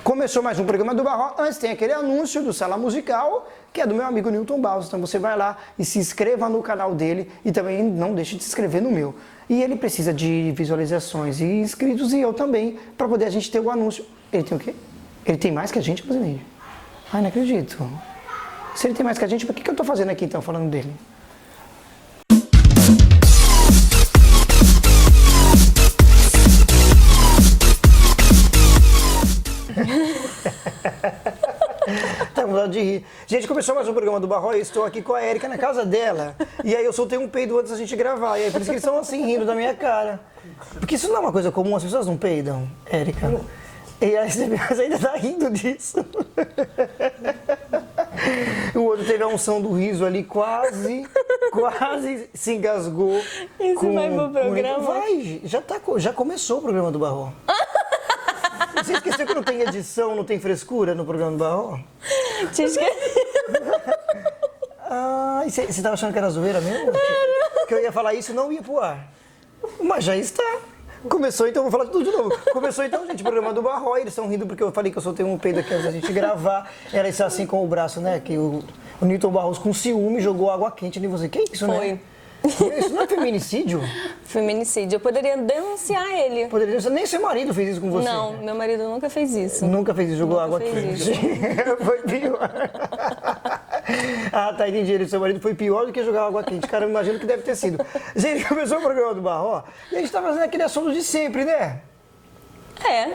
Começou mais um programa do Barro. Antes tem aquele anúncio do Sala Musical, que é do meu amigo Newton Barros. Então você vai lá e se inscreva no canal dele e também não deixe de se inscrever no meu. E ele precisa de visualizações e inscritos e eu também, para poder a gente ter o anúncio. Ele tem o quê? Ele tem mais que a gente, Brasileiro? Ai, não acredito. Se ele tem mais que a gente, por que eu tô fazendo aqui então, falando dele? Tá com vontade de rir. Gente, começou mais um programa do Barro. Eu estou aqui com a Érica na casa dela. E aí eu soltei um peido antes da gente gravar. E aí por isso que eles estão assim rindo da minha cara. Porque isso não é uma coisa comum, as pessoas não peidam, Érica. E aí você ainda tá rindo disso. O outro teve a unção do riso ali, quase se engasgou. Isso vai pro programa? Vai, já começou o programa do Barro. Você esqueceu que não tem edição, não tem frescura no programa do Barro? Te esqueci. Ah, e você tava achando que era zoeira mesmo? Que eu ia falar isso e não ia pro ar. Mas já está. Começou, então, vou falar tudo de novo. Começou, então, gente, o programa do Barro. Eles estão rindo porque eu falei que eu soltei um peido aqui antes da gente gravar. Ela está assim com o braço, né? Que o Newton Barros, com ciúme, jogou água quente em você. Que isso, Foi. Né? Isso não é feminicídio? Feminicídio. Eu poderia denunciar ele. Poderia denunciar. Nem seu marido fez isso com você. Não, meu marido nunca fez isso. Nunca fez isso, jogou Nunca água fez quente. Foi pior. Ah, tá, entendi. Ele, seu marido foi pior do que jogar água quente. Cara, eu imagino que deve ter sido. Gente, começou o programa do Barro e a gente tá fazendo aquele assunto de sempre, né? É.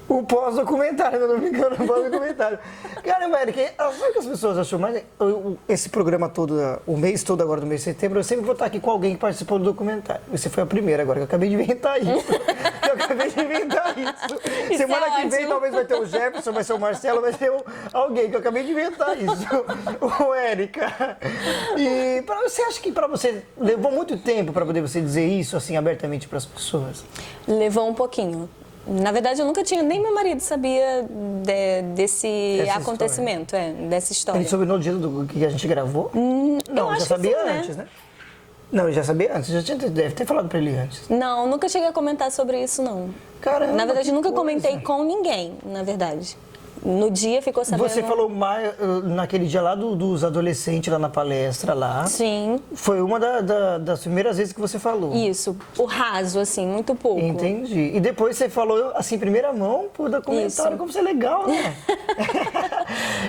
O pós-documentário, não tô brincando, o pós-documentário. Caramba, Eric, sabe o que as pessoas acham mais? Esse programa todo, o mês todo agora do mês de setembro, eu sempre vou estar aqui com alguém que participou do documentário. Você foi a primeira agora, que eu acabei de inventar isso. Isso Semana é que vem ótimo. talvez vai ter o Jefferson, vai ser o Marcelo, vai ser alguém, que eu acabei de inventar isso. Ô, Érica. E você acha que pra você levou muito tempo pra poder você dizer isso assim abertamente pras pessoas? Levou um pouquinho. Na verdade, eu nunca tinha, nem meu marido sabia desse Essa acontecimento, dessa história. Ele soube no dia do que a gente gravou? eu Não, acho já sabia que sim, antes, né? Não, ele já sabia antes, deve ter falado pra ele antes. Não, nunca cheguei a comentar sobre isso, não. Caramba, Na verdade, que nunca coisa. comentei com ninguém, na verdade. No dia ficou sabendo... Você falou mais naquele dia lá dos adolescentes lá na palestra lá. Sim, Foi uma das primeiras vezes que você falou. isso. O raso, assim, muito pouco. Entendi. E depois você falou, assim, em primeira mão, por documentário, Isso. como você é legal, né?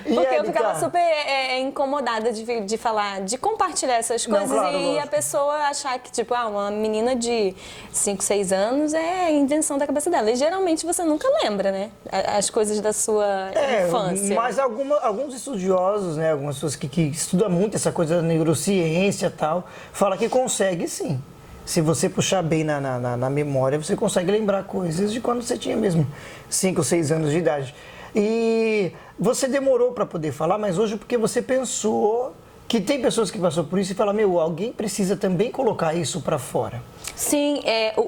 E, Porque eu Érica? ficava super incomodada de falar, de compartilhar essas Não, coisas claro, e lógico. a pessoa achar que, tipo, uma menina de 5, 6 anos é invenção da cabeça dela. E geralmente você nunca lembra, né? As coisas da sua infância. Mas alguns estudiosos, né, algumas pessoas que estudam muito essa coisa da neurociência e tal, falam que consegue sim. Se você puxar bem na memória, você consegue lembrar coisas de quando você tinha mesmo 5 ou 6 anos de idade. E você demorou para poder falar, mas hoje porque você pensou que tem pessoas que passou por isso e falam, alguém precisa também colocar isso para fora. Sim,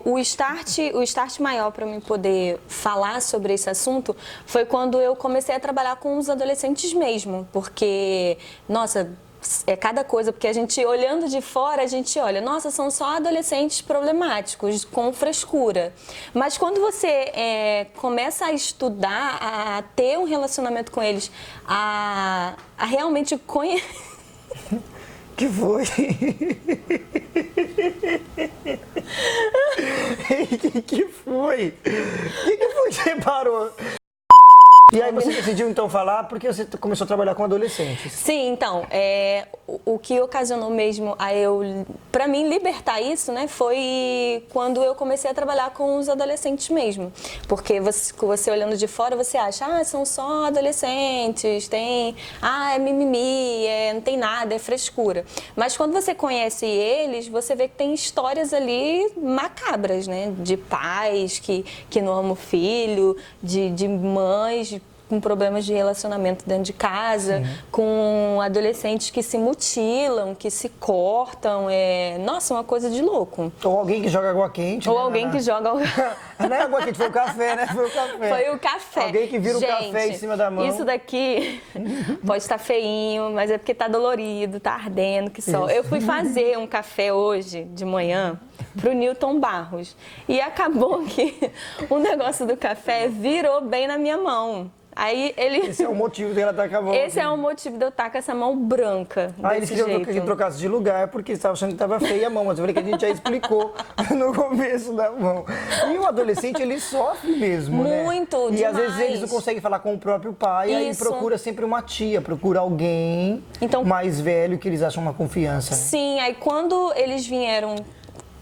o start maior para mim poder falar sobre esse assunto foi quando eu comecei a trabalhar com os adolescentes mesmo, porque, nossa, é cada coisa, porque a gente, olhando de fora, a gente olha, nossa, são só adolescentes problemáticos, com frescura. Mas quando você começa a estudar, a ter um relacionamento com eles, a realmente conhecer... Que foi? que foi? Que foi que você parou? E aí você decidiu então falar porque você começou a trabalhar com adolescentes. Sim, então, o que ocasionou mesmo pra mim libertar isso, né, foi quando eu comecei a trabalhar com os adolescentes mesmo. Porque você olhando de fora, você acha, são só adolescentes, é mimimi, não tem nada, é frescura. Mas quando você conhece eles, você vê que tem histórias ali macabras, né, de pais que não amam o filho, de mães com problemas de relacionamento dentro de casa, com adolescentes que se mutilam, que se cortam, nossa, uma coisa de louco. Ou alguém que joga água quente. Ou né, alguém que joga... Não é água quente, foi o café, né? Foi o café. Foi o café. Alguém que vira o café em cima da mão. Isso daqui pode estar feinho, mas é porque tá dolorido, tá ardendo, que só. Isso. Eu fui fazer um café hoje, de manhã, pro Newton Barros. E acabou que o negócio do café virou bem na minha mão. Aí ele... Esse é o motivo dela estar com a mão. Esse é o motivo de eu estar com essa mão branca. Aí eles queriam que trocasse de lugar porque estavam achando que estava feia a mão. Mas eu falei que a gente já explicou no começo da mão. E o adolescente, ele sofre mesmo, né? Muito, E demais. às vezes eles não conseguem falar com o próprio pai. Aí procura sempre uma tia, procura alguém mais velho que eles acham uma confiança. Né? Sim, aí quando eles vieram...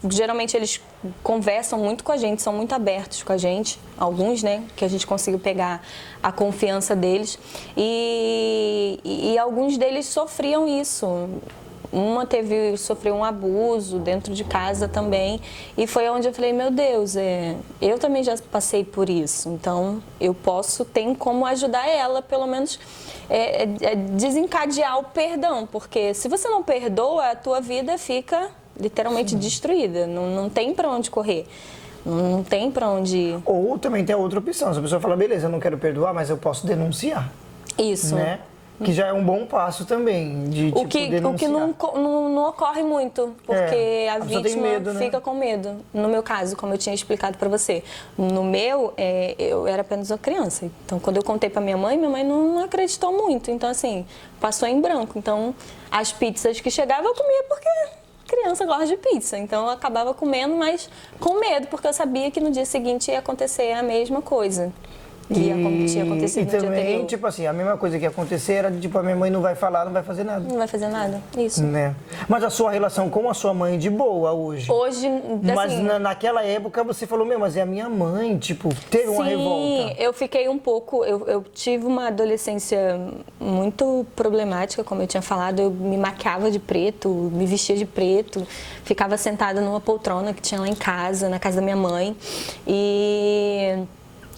Geralmente eles conversam muito com a gente, são muito abertos com a gente, alguns, né, que a gente conseguiu pegar a confiança deles e alguns deles sofriam isso. Uma sofreu um abuso dentro de casa também e foi onde eu falei, meu Deus, eu também já passei por isso, então eu tenho como ajudar ela, pelo menos desencadear o perdão, porque se você não perdoa, a tua vida fica literalmente destruída, não tem pra onde correr, não tem pra onde ir. Ou também tem a outra opção, se a pessoa fala, beleza, eu não quero perdoar, mas eu posso denunciar. Isso. Né? Que já é um bom passo também, de denunciar. O que não ocorre muito, porque a vítima tem medo, né? fica com medo. No meu caso, como eu tinha explicado pra você, no meu, eu era apenas uma criança. Então, quando eu contei pra minha mãe não acreditou muito. Então, assim, passou em branco. Então, as pizzas que chegavam eu comia porque criança gosta de pizza. Então, eu acabava comendo, mas com medo, porque eu sabia que no dia seguinte ia acontecer a mesma coisa. Tinha acontecido no dia também, anterior. tipo assim, a mesma coisa que ia acontecer era de, tipo, a minha mãe não vai falar, não vai fazer nada. Não vai fazer nada, isso. Né? Mas a sua relação com a sua mãe de boa hoje? Hoje, assim... Mas naquela época você falou, mas é a minha mãe, tipo, teve uma revolta. Sim, eu fiquei um pouco... Eu tive uma adolescência muito problemática, como eu tinha falado. Eu me maquiava de preto, me vestia de preto, ficava sentada numa poltrona que tinha lá em casa, na casa da minha mãe. E...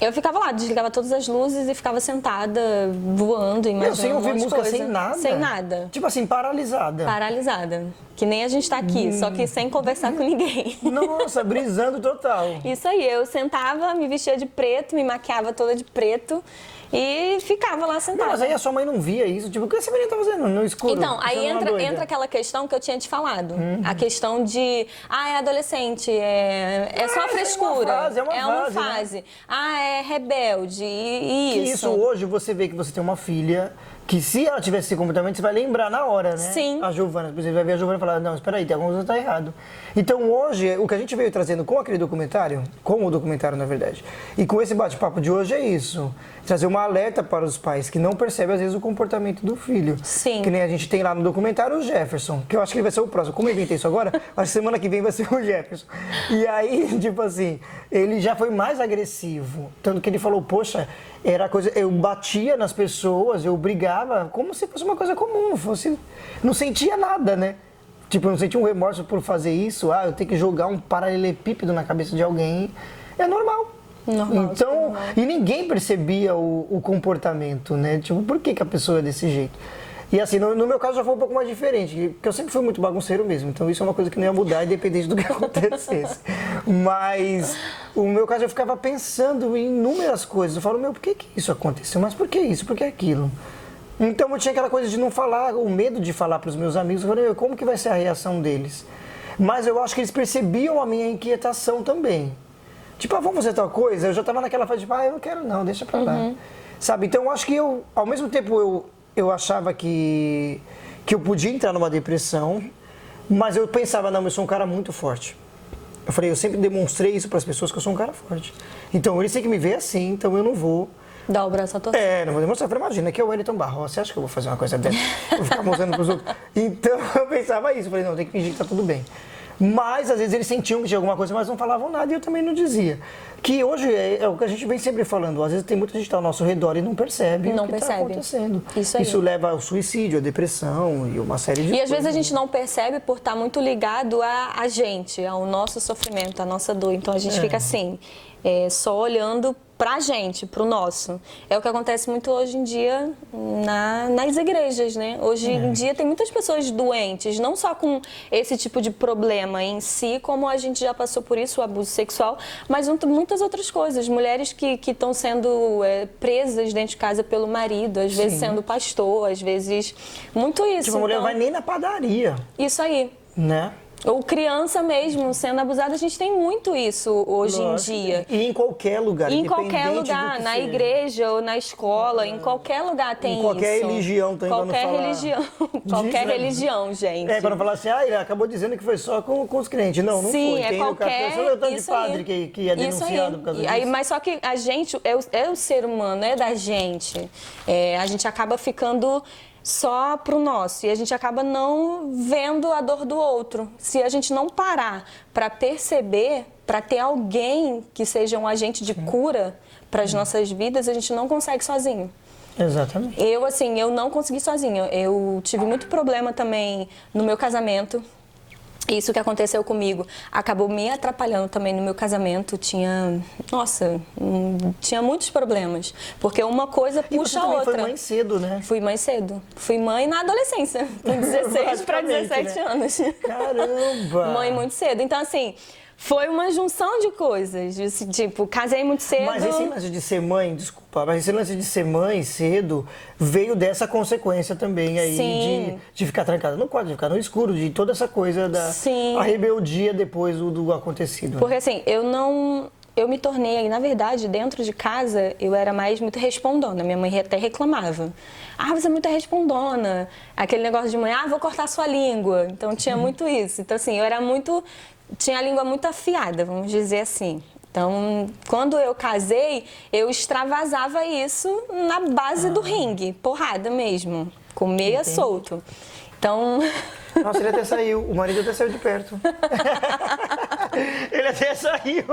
eu ficava lá, desligava todas as luzes e ficava sentada, voando, imaginando sem ouvir música, coisa. sem nada? Sem nada. Tipo assim, paralisada. Paralisada. Que nem a gente tá aqui, só que sem conversar com ninguém. Nossa, brisando total. Isso aí, eu sentava, me vestia de preto, me maquiava toda de preto e ficava lá sentada. Mas aí a sua mãe não via isso? Tipo, o que essa menina tá fazendo no escuro? Então, aí entra aquela questão que eu tinha te falado. A questão de, é adolescente, é só frescura. É uma fase. Né? É rebelde, e isso. Que isso hoje você vê que você tem uma filha que se ela tivesse esse comportamento, você vai lembrar na hora, né? Sim. A Giovana, por exemplo, vai ver a Giovana e falar, não, espera aí, tem alguma coisa que tá errado. Então hoje, o que a gente veio trazendo com aquele documentário, com o documentário na verdade, e com esse bate-papo de hoje é isso, trazer uma alerta para os pais que não percebem às vezes o comportamento do filho. Sim. Que nem a gente tem lá no documentário o Jefferson, que eu acho que ele vai ser o próximo. Como eu inventei isso agora, acho que semana que vem vai ser o Jefferson. E aí, tipo assim, ele já foi mais agressivo, tanto que ele falou, poxa, era coisa, eu batia nas pessoas, eu brigava como se fosse uma coisa comum, não sentia nada, né? Tipo, eu não sentia um remorso por fazer isso, eu tenho que jogar um paralelepípedo na cabeça de alguém, é normal. Normal, então, normal. E ninguém percebia o comportamento, né? Tipo, por que a pessoa é desse jeito? E assim, no meu caso já foi um pouco mais diferente, porque eu sempre fui muito bagunceiro mesmo, então isso é uma coisa que não ia mudar independente do que acontecesse. Mas o meu caso eu ficava pensando em inúmeras coisas, eu falo, por que isso aconteceu? Mas por que isso? Por que aquilo? Então eu tinha aquela coisa de não falar, o medo de falar para os meus amigos, eu falei, como que vai ser a reação deles? Mas eu acho que eles percebiam a minha inquietação também. Tipo, vamos fazer tal coisa? Eu já estava naquela fase de, eu não quero não, deixa pra lá. Sabe? Então eu acho que ao mesmo tempo eu achava que eu podia entrar numa depressão, mas eu pensava, não, eu sou um cara muito forte. Eu falei, eu sempre demonstrei isso para as pessoas que eu sou um cara forte. Então eles têm que me ver assim, então eu não vou dar o braço a torcer. Não vou demonstrar. Eu falei, imagina, que é o Wellington Barros, você acha que eu vou fazer uma coisa dessa? Vou ficar mostrando pros outros. Então eu pensava isso, eu falei, não, tem que fingir que tá tudo bem. Mas às vezes eles sentiam que tinha alguma coisa, mas não falavam nada e eu também não dizia. Que hoje é o que a gente vem sempre falando, às vezes tem muita gente ao nosso redor e não percebe o que está acontecendo. Isso leva ao suicídio, à depressão e uma série de coisas. E às vezes a gente não percebe por estar muito ligado a gente, ao nosso sofrimento, à nossa dor. Então a gente fica assim, só olhando pra gente, pro nosso. É o que acontece muito hoje em dia nas igrejas, né? Hoje em dia tem muitas pessoas doentes, não só com esse tipo de problema em si, como a gente já passou por isso, o abuso sexual, mas muitas outras coisas. Mulheres que estão sendo presas dentro de casa pelo marido, às vezes sendo pastor, às vezes... Muito isso. Tipo, a mulher não vai nem na padaria. Isso aí. Né? Ou criança mesmo sendo abusada, a gente tem muito isso hoje em dia. E em qualquer lugar. Em qualquer lugar, na igreja ou na escola, em qualquer lugar tem isso. Em qualquer religião também. Qualquer religião, qualquer religião, gente. Para não falar assim, ele acabou dizendo que foi só com os crentes. Não foi. Sim, Tem qualquer... o tanto de padre que é denunciado por causa disso. Mas só que a gente, é o ser humano, é da gente. A gente acaba ficando só pro nosso e a gente acaba não vendo a dor do outro. Se a gente não parar para perceber, para ter alguém que seja um agente de cura para as nossas vidas, a gente não consegue sozinho. Exatamente. Eu não consegui sozinha. Eu tive muito problema também no meu casamento. Isso que aconteceu comigo acabou me atrapalhando também no meu casamento. Tinha muitos problemas. Porque uma coisa puxa a outra. Foi mãe cedo, né? Fui mãe cedo. Fui mãe na adolescência, com 16 para 17 anos. Caramba! Mãe muito cedo. Então, assim, foi uma junção de coisas. Tipo, casei muito cedo. Mas esse lance de ser mãe, desculpa, mas esse lance de ser mãe cedo veio dessa consequência também aí de ficar trancada no quarto, de ficar no escuro, de toda essa coisa da a rebeldia depois do acontecido. Porque assim, eu me tornei, na verdade, dentro de casa, eu era mais muito respondona. Minha mãe até reclamava. Você é muito respondona. Aquele negócio de mãe, vou cortar sua língua. Então tinha muito isso. Então assim, tinha a língua muito afiada, vamos dizer assim. Então, quando eu casei, eu extravasava isso na base do ringue, porrada mesmo, comia solto. Então... Nossa, ele até saiu, o marido até saiu de perto. Ele até saiu.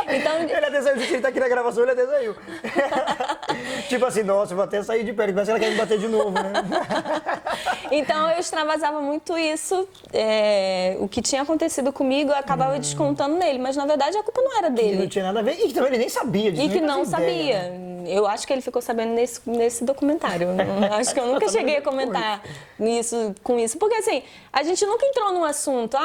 Então... Ele até saiu, ele tá aqui na gravação, ele até saiu. Tipo assim, nossa, eu vou até sair de perto, parece que ela quer me bater de novo, né? Então eu extravasava muito isso, o que tinha acontecido comigo eu acabava descontando nele, mas na verdade a culpa não era dele. Que não tinha nada a ver, e que também ele nem sabia disso. E que não sabia. Né? Eu acho que ele ficou sabendo nesse documentário. Acho que eu nunca cheguei a comentar com isso. Porque assim, a gente nunca entrou num assunto.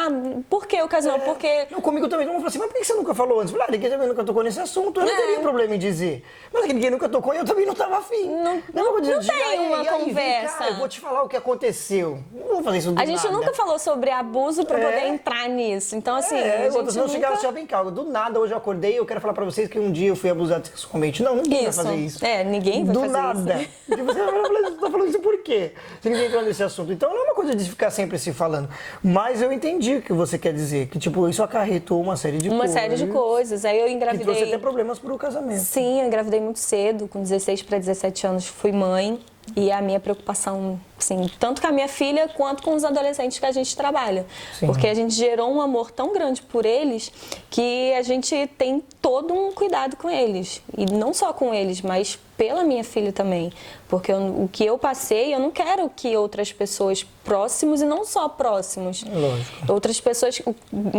Por que o casal? Porque... Não, comigo também. Não falou assim, mas por que você nunca falou antes? Eu falei, ninguém também nunca tocou nesse assunto. Eu não teria problema em dizer. Mas ninguém nunca tocou e eu também não estava afim. Não tem uma conversa. Eu vou te falar o que aconteceu. Não vou fazer isso do nada. A gente nunca falou sobre abuso para poder entrar nisso. Então assim, a gente não chegava assim, vem cá, do nada hoje eu acordei e eu quero falar pra vocês que um dia eu fui abusado sexualmente. Não, ninguém vai fazer isso. Ninguém vai fazer nada. isso. Do nada. Você tá falando isso por quê? Se ninguém entrou nesse assunto. Então não é uma coisa de ficar sempre se falando. Mas eu entendi o que você quer dizer. Que tipo, isso acarretou uma série de coisas. Uma série de coisas. Aí eu engravidei. E trouxe até problemas pro casamento. Sim, eu engravidei muito cedo. Com 16 para 17 anos fui mãe. E a minha preocupação, assim, tanto com a minha filha quanto com os adolescentes que a gente trabalha. Sim. Porque a gente gerou um amor tão grande por eles que a gente tem todo um cuidado com eles. E não só com eles, mas pela minha filha também. Porque o que eu passei, eu não quero que outras pessoas próximos, e não só próximos. Lógico. Outras pessoas...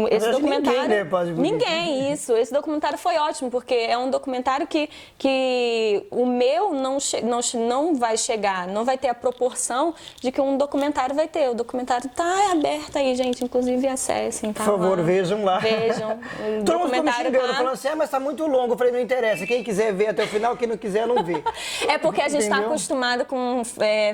Esse documentário... Ninguém, isso. Esse documentário foi ótimo, porque é um documentário que o meu não vai chegar, não vai ter a proporção de que um documentário vai ter. O documentário tá aberto aí, gente. Inclusive, acessem. Tá, por favor, vejam lá. Vejam. Todo mundo ficou me xingando, falando assim, mas tá muito longo. Eu falei, não interessa. Quem quiser ver até o final, quem não quiser, não vê. É porque a gente está acostumado com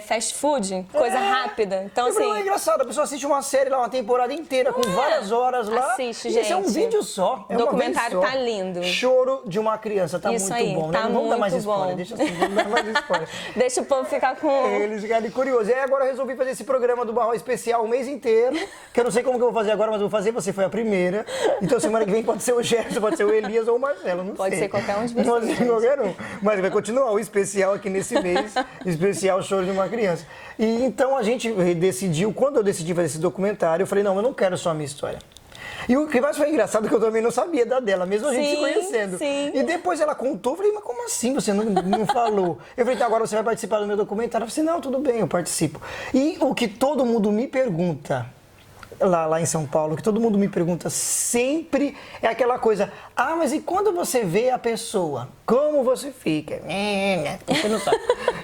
fast food, coisa rápida. Então, assim... É engraçado, a pessoa assiste uma série lá, uma temporada inteira, com várias horas lá. Assiste, gente. Esse é um vídeo só. O documentário tá lindo. Choro de uma criança, tá isso muito aí, bom. Tá né? Não vamos dar mais spoiler, deixa assim, vamos dar mais spoiler. Deixa o povo ficar com... Eles ficarem curiosos. E aí agora eu resolvi fazer esse programa do Barro Especial o mês inteiro, que eu não sei como que eu vou fazer agora, mas eu vou fazer, você foi a primeira. Então semana que vem pode ser o Gerson, pode ser o Elias ou o Marcelo, não pode sei. Pode ser qualquer um de vocês. Pode ser qualquer um. Mas vai continuar o especial aqui nesse mês, especial Choro de uma Criança. E então a gente decidiu, quando eu decidi fazer esse documentário, eu falei, não, eu não quero só a minha história. E o que mais foi engraçado é que eu também não sabia da dela, mesmo a gente se conhecendo. Sim. E depois ela contou, eu falei, mas como assim você não falou? Eu falei, então agora você vai participar do meu documentário. Eu falei, não, tudo bem, eu participo. E o que todo mundo me pergunta, lá em São Paulo, que todo mundo me pergunta sempre é aquela coisa, mas e quando você vê a pessoa, como você fica? Você não sabe.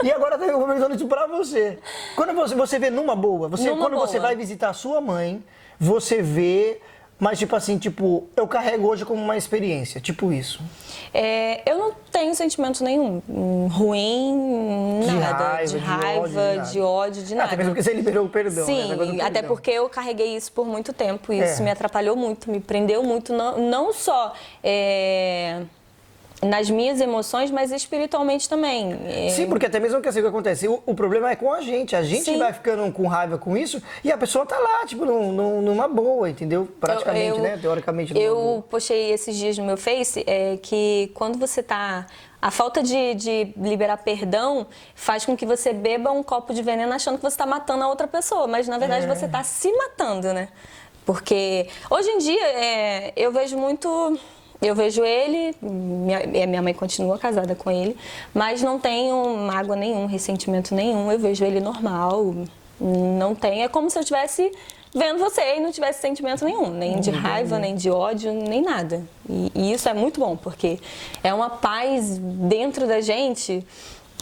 E agora eu vou perguntando isso pra você. Quando você vê numa boa, quando você vai visitar a sua mãe, você vê mas tipo assim, tipo, eu carrego hoje como uma experiência, tipo isso. Eu não tenho sentimento nenhum. Ruim, De nada. De raiva, de ódio, de nada. Até mesmo porque você liberou o perdão, né? O Sim, negócio do até perdão. porque eu carreguei isso por muito tempo e isso É. me atrapalhou muito, me prendeu muito, não só nas minhas emoções, mas espiritualmente também. Sim, porque até mesmo que assim, o que acontece, o problema é com a gente Sim. vai ficando com raiva com isso e a pessoa tá lá, tipo, numa boa, entendeu? Praticamente, né? Teoricamente. Numa boa. Eu postei esses dias no meu Face que quando você tá... A falta de liberar perdão faz com que você beba um copo de veneno achando que você está matando a outra pessoa, mas na verdade você está se matando, né? Porque hoje em dia eu vejo muito... Eu vejo ele, minha mãe continua casada com ele, mas não tenho mágoa nenhum, ressentimento nenhum. Eu vejo ele normal, não tem. É como se eu estivesse vendo você e não tivesse sentimento nenhum, nem de raiva, nem de ódio, nem nada. E isso é muito bom, porque é uma paz dentro da gente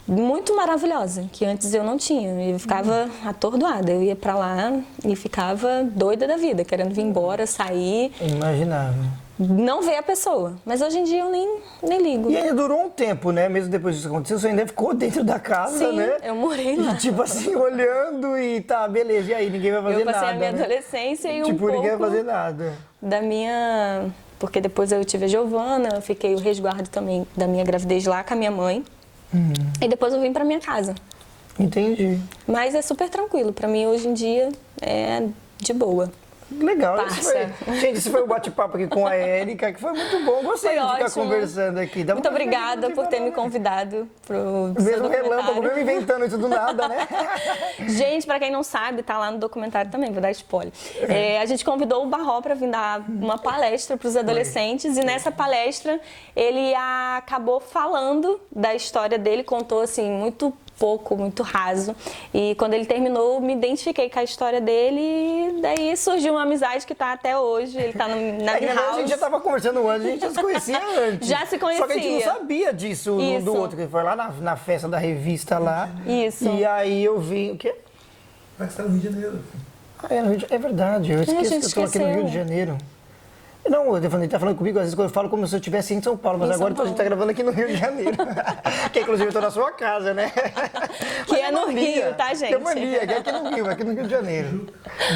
muito maravilhosa, que antes eu não tinha. Eu ficava atordoada, eu ia pra lá e ficava doida da vida, querendo vir embora, sair. Imaginável. Não ver a pessoa. Mas hoje em dia eu nem ligo. E ainda durou um tempo, né? Mesmo depois disso acontecer, você ainda ficou dentro da casa, Sim, né? eu morei lá. E tipo assim, olhando e tá, beleza, e aí? Ninguém vai fazer Eu passei nada, a minha né? adolescência e Tipo, um ninguém vai pouco fazer nada. da minha... Porque depois eu tive a Giovana, eu fiquei o resguardo também da minha gravidez lá com a minha mãe. E depois eu vim pra minha casa. Entendi. Mas é super tranquilo. Pra mim, hoje em dia, é de boa. Legal, Parça. Gente, esse foi o bate-papo aqui com a Érica, que foi muito bom. Gostei Foi de ficar ótimo. conversando aqui. Dá Muito vontade de obrigada por ter me falar, né? convidado pro seu Mesmo relâmpago, documentário. mesmo inventando isso do nada, né? Gente, pra quem não sabe, tá lá no documentário também, vou dar spoiler. A gente convidou o Barró pra vir dar uma palestra pros adolescentes e nessa palestra ele acabou falando da história dele, contou assim, muito pouco, muito raso. E quando ele terminou, eu me identifiquei com a história dele e daí surgiu uma amizade que tá até hoje. Ele tá na Na minha verdade, a house. gente já tava conversando antes, a gente já se conhecia antes. Já se Só que a gente não conhecia. sabia disso um Isso. do outro, que foi lá na festa da revista lá. Isso. E aí eu vi, o quê? Mas tá no Rio de Janeiro. Ah, é verdade, eu esqueço gente que eu tô aqui no Rio de esqueceu. Janeiro. Não, ele tá falando comigo, às vezes quando eu falo como se eu estivesse em São Paulo, mas Em agora São então, a gente tá Paulo. gravando aqui no Rio de Janeiro. Que inclusive eu tô na sua casa, né? Que Mas é no mania, Rio, tá, gente? É mania, que é aqui no Rio, aqui no Rio de Janeiro.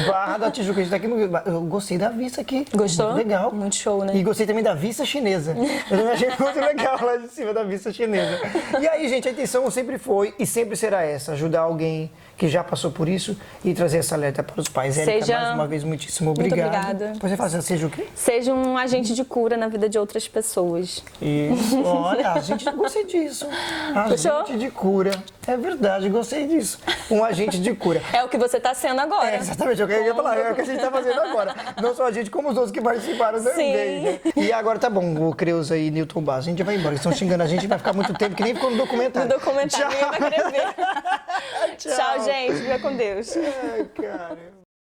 Barra da Tijuca, a gente tá aqui no Rio. Eu gostei da vista aqui. Gostou? Muito legal. Muito show, né? E gostei também da vista chinesa. Eu achei muito legal lá de cima da vista chinesa. E aí, gente, a intenção sempre foi e sempre será essa, ajudar alguém que já passou por isso e trazer essa alerta para os pais. Érica, Seja- mais uma vez, muitíssimo Muito obrigado. obrigada. Você fala assim, seja o quê? Seja um agente de cura na vida de outras pessoas. Isso, olha, a gente gostei disso. Gostou? Agente de cura. É verdade, gostei disso. Um agente de cura. É o que você tá sendo agora. É, exatamente, eu queria falar, é o que a gente está fazendo agora. Não só a gente, como os outros que participaram também. Né? E agora tá bom, o Creuza e Newton Bass, a gente vai embora. Eles estão xingando a gente, vai ficar muito tempo, que nem ficou no documentário. No documentário, ninguém vai querer ver. Tchau. Tchau, gente. Fica com Deus. Ai, cara.